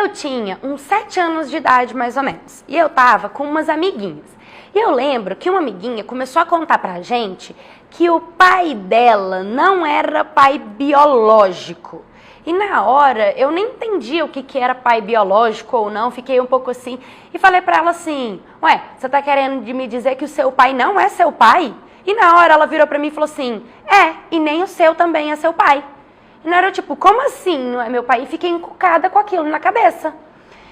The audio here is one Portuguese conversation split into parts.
Eu tinha uns 7 anos de idade, mais ou menos. E eu tava com umas amiguinhas. E eu lembro que uma amiguinha começou a contar pra gente que o pai dela não era pai biológico. E na hora, eu nem entendia o que era pai biológico ou não, fiquei um pouco assim. E falei pra ela assim, ué, você tá querendo me dizer que o seu pai não é seu pai? E na hora ela virou pra mim e falou assim, e nem o seu também é seu pai. E na hora eu tipo, como assim não é meu pai? E fiquei encucada com aquilo na cabeça.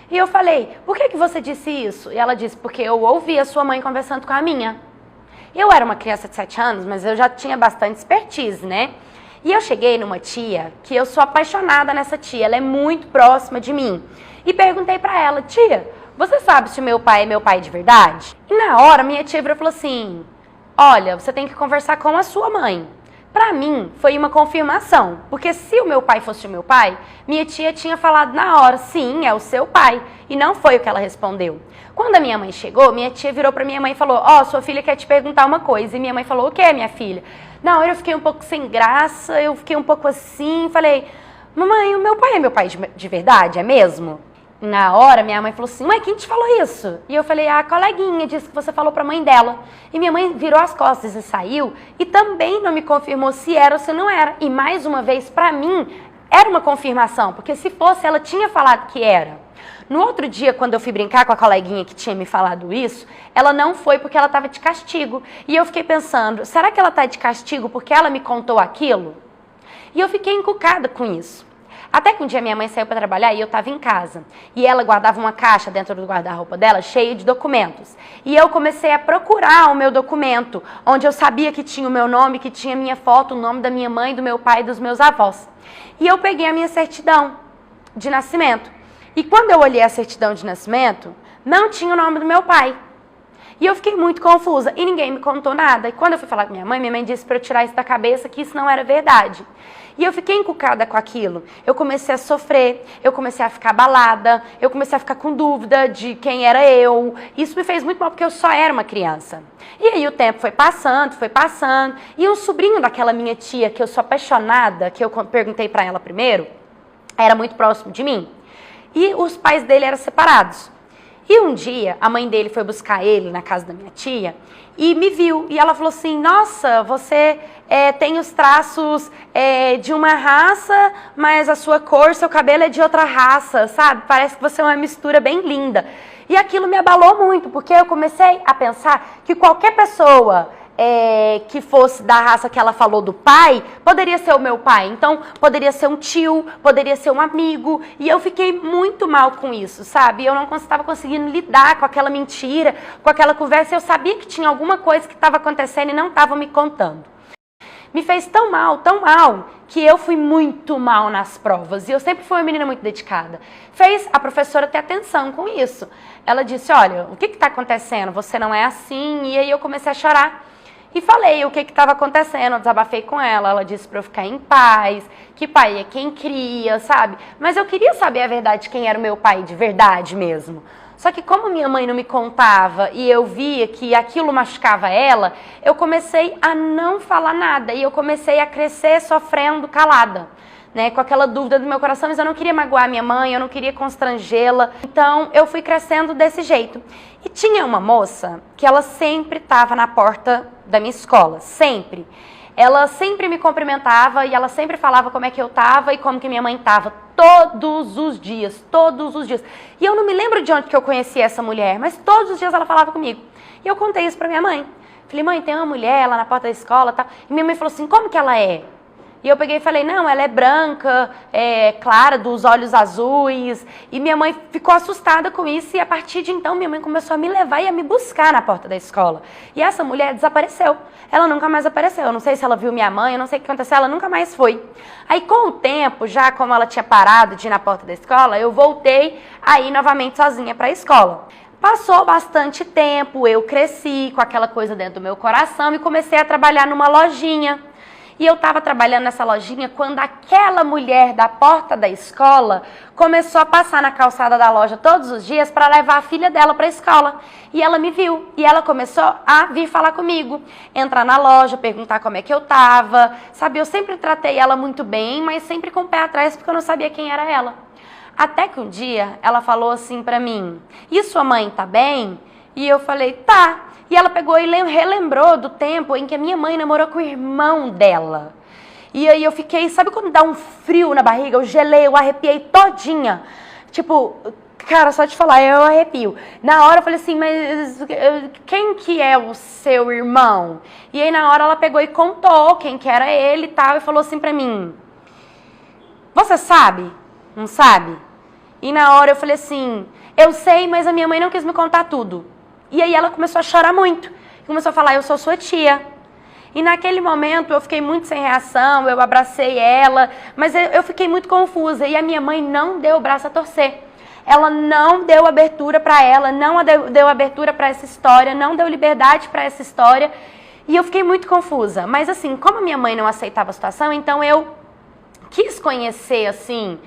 E eu falei, por que você disse isso? E ela disse, porque eu ouvi a sua mãe conversando com a minha. Eu era uma criança de 7 anos, mas eu já tinha bastante expertise, né? E eu cheguei numa tia, que eu sou apaixonada nessa tia, ela é muito próxima de mim. E perguntei pra ela, tia, você sabe se o meu pai é meu pai de verdade? E na hora, minha tia virou e falou assim, olha, você tem que conversar com a sua mãe. Pra mim, foi uma confirmação, porque se o meu pai fosse o meu pai, minha tia tinha falado na hora, sim, é o seu pai, e não foi o que ela respondeu. Quando a minha mãe chegou, minha tia virou pra minha mãe e falou, sua filha quer te perguntar uma coisa, e minha mãe falou, o que, minha filha? Na hora eu fiquei um pouco sem graça, eu fiquei um pouco assim, falei, mamãe, o meu pai é meu pai de verdade, é mesmo? Na hora, minha mãe falou assim, mãe, quem te falou isso? E eu falei, a coleguinha disse que você falou pra mãe dela. E minha mãe virou as costas e saiu, e também não me confirmou se era ou se não era. E mais uma vez, pra mim, era uma confirmação, porque se fosse, ela tinha falado que era. No outro dia, quando eu fui brincar com a coleguinha que tinha me falado isso, ela não foi porque ela estava de castigo. E eu fiquei pensando, será que ela está de castigo porque ela me contou aquilo? E eu fiquei encucada com isso. Até que um dia minha mãe saiu para trabalhar e eu estava em casa. E ela guardava uma caixa dentro do guarda-roupa dela cheia de documentos. E eu comecei a procurar o meu documento, onde eu sabia que tinha o meu nome, que tinha minha foto, o nome da minha mãe, do meu pai e dos meus avós. E eu peguei a minha certidão de nascimento. E quando eu olhei a certidão de nascimento, não tinha o nome do meu pai. E eu fiquei muito confusa e ninguém me contou nada. E quando eu fui falar com minha mãe disse para eu tirar isso da cabeça, que isso não era verdade. E eu fiquei encucada com aquilo. Eu comecei a sofrer, eu comecei a ficar abalada, eu comecei a ficar com dúvida de quem era eu. Isso me fez muito mal porque eu só era uma criança. E aí o tempo foi passando, e um sobrinho daquela minha tia, que eu sou apaixonada, que eu perguntei para ela primeiro, era muito próximo de mim. E os pais dele eram separados. E um dia, a mãe dele foi buscar ele na casa da minha tia e me viu. E ela falou assim, nossa, você tem os traços de uma raça, mas a sua cor, seu cabelo é de outra raça, sabe? Parece que você é uma mistura bem linda. E aquilo me abalou muito, porque eu comecei a pensar que qualquer pessoa que fosse da raça que ela falou do pai, poderia ser o meu pai. Então, poderia ser um tio, poderia ser um amigo. E eu fiquei muito mal com isso, sabe? Eu não estava conseguindo lidar com aquela mentira, com aquela conversa. Eu sabia que tinha alguma coisa que estava acontecendo e não estava me contando. Me fez tão mal, que eu fui muito mal nas provas. E eu sempre fui uma menina muito dedicada. Fez a professora ter atenção com isso. Ela disse, olha, o que está acontecendo? Você não é assim. E aí eu comecei a chorar. E falei o que estava acontecendo, eu desabafei com ela. Ela disse para eu ficar em paz, que pai é quem cria, sabe? Mas eu queria saber a verdade de quem era o meu pai de verdade mesmo. Só que como minha mãe não me contava e eu via que aquilo machucava ela, eu comecei a não falar nada. E eu comecei a crescer sofrendo calada, né? Com aquela dúvida do meu coração, mas eu não queria magoar minha mãe, eu não queria constrangê-la. Então eu fui crescendo desse jeito. E tinha uma moça que ela sempre estava na porta da minha escola, sempre. Ela sempre me cumprimentava e ela sempre falava como é que eu estava e como que minha mãe estava, todos os dias, todos os dias. E eu não me lembro de onde que eu conheci essa mulher, mas todos os dias ela falava comigo. E eu contei isso para minha mãe. Falei, mãe, tem uma mulher lá na porta da escola, tal. E minha mãe falou assim, como que ela é? E eu peguei e falei, não, ela é branca, clara, dos olhos azuis. E minha mãe ficou assustada com isso e a partir de então minha mãe começou a me levar e a me buscar na porta da escola. E essa mulher desapareceu. Ela nunca mais apareceu. Eu não sei se ela viu minha mãe, eu não sei o que aconteceu, ela nunca mais foi. Aí com o tempo, já como ela tinha parado de ir na porta da escola, eu voltei a ir novamente sozinha para a escola. Passou bastante tempo, eu cresci com aquela coisa dentro do meu coração e comecei a trabalhar numa lojinha. E eu estava trabalhando nessa lojinha quando aquela mulher da porta da escola começou a passar na calçada da loja todos os dias para levar a filha dela para a escola. E ela me viu e ela começou a vir falar comigo, entrar na loja, perguntar como é que eu estava. Sabe, eu sempre tratei ela muito bem, mas sempre com o pé atrás porque eu não sabia quem era ela. Até que um dia ela falou assim pra mim, e sua mãe tá bem? E eu falei, tá. E ela pegou e relembrou do tempo em que a minha mãe namorou com o irmão dela. E aí eu fiquei, sabe quando dá um frio na barriga? Eu gelei, eu arrepiei todinha. Tipo, cara, só te falar, eu arrepio. Na hora eu falei assim, mas quem que é o seu irmão? E aí na hora ela pegou e contou quem que era ele e tal, e falou assim pra mim, você sabe? Não sabe? E na hora eu falei assim, eu sei, mas a minha mãe não quis me contar tudo. E aí ela começou a chorar muito. Começou a falar, eu sou sua tia. E naquele momento eu fiquei muito sem reação, eu abracei ela, mas eu fiquei muito confusa. E a minha mãe não deu o braço a torcer. Ela não deu abertura para ela, não deu abertura para essa história, não deu liberdade para essa história. E eu fiquei muito confusa. Mas assim, como a minha mãe não aceitava a situação, então eu quis conhecer, assim,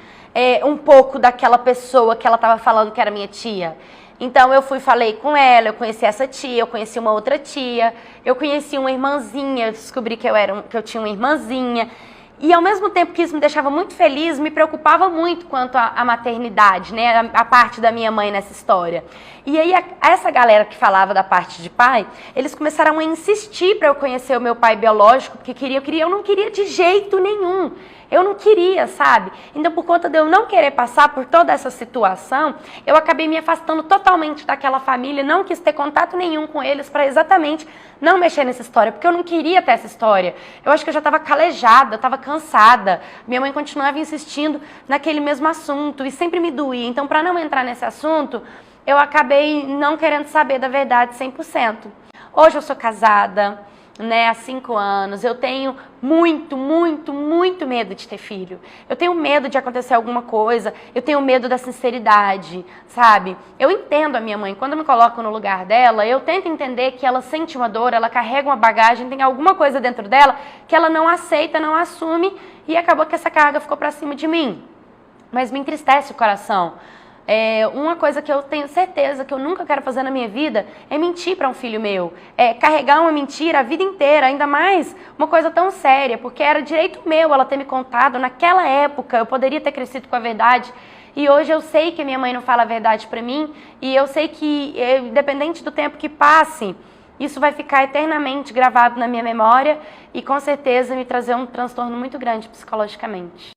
um pouco daquela pessoa que ela estava falando que era minha tia. Então eu falei com ela, eu conheci essa tia, eu conheci uma outra tia, eu conheci uma irmãzinha, eu descobri que eu tinha uma irmãzinha. E ao mesmo tempo que isso me deixava muito feliz, me preocupava muito quanto à maternidade, né? A parte da minha mãe nessa história. E aí essa galera que falava da parte de pai, eles começaram a insistir para eu conhecer o meu pai biológico, porque eu não queria de jeito nenhum. Eu não queria, sabe? Então, por conta de eu não querer passar por toda essa situação, eu acabei me afastando totalmente daquela família, não quis ter contato nenhum com eles para exatamente não mexer nessa história, porque eu não queria ter essa história. Eu acho que eu já estava calejada, eu estava cansada. Minha mãe continuava insistindo naquele mesmo assunto e sempre me doía. Então, para não entrar nesse assunto, eu acabei não querendo saber da verdade 100%. Hoje eu sou casada, né, há 5 anos, eu tenho muito medo de ter filho. Eu tenho medo de acontecer alguma coisa, eu tenho medo da sinceridade, sabe? Eu entendo a minha mãe, quando eu me coloco no lugar dela, eu tento entender que ela sente uma dor, ela carrega uma bagagem, tem alguma coisa dentro dela que ela não aceita, não assume, e acabou que essa carga ficou pra cima de mim. Mas me entristece o coração. Uma coisa que eu tenho certeza que eu nunca quero fazer na minha vida é mentir para um filho meu. Carregar uma mentira a vida inteira, ainda mais uma coisa tão séria, porque era direito meu ela ter me contado. Naquela época eu poderia ter crescido com a verdade. E hoje eu sei que a minha mãe não fala a verdade para mim. E eu sei que, independente do tempo que passe, isso vai ficar eternamente gravado na minha memória e com certeza me trazer um transtorno muito grande psicologicamente.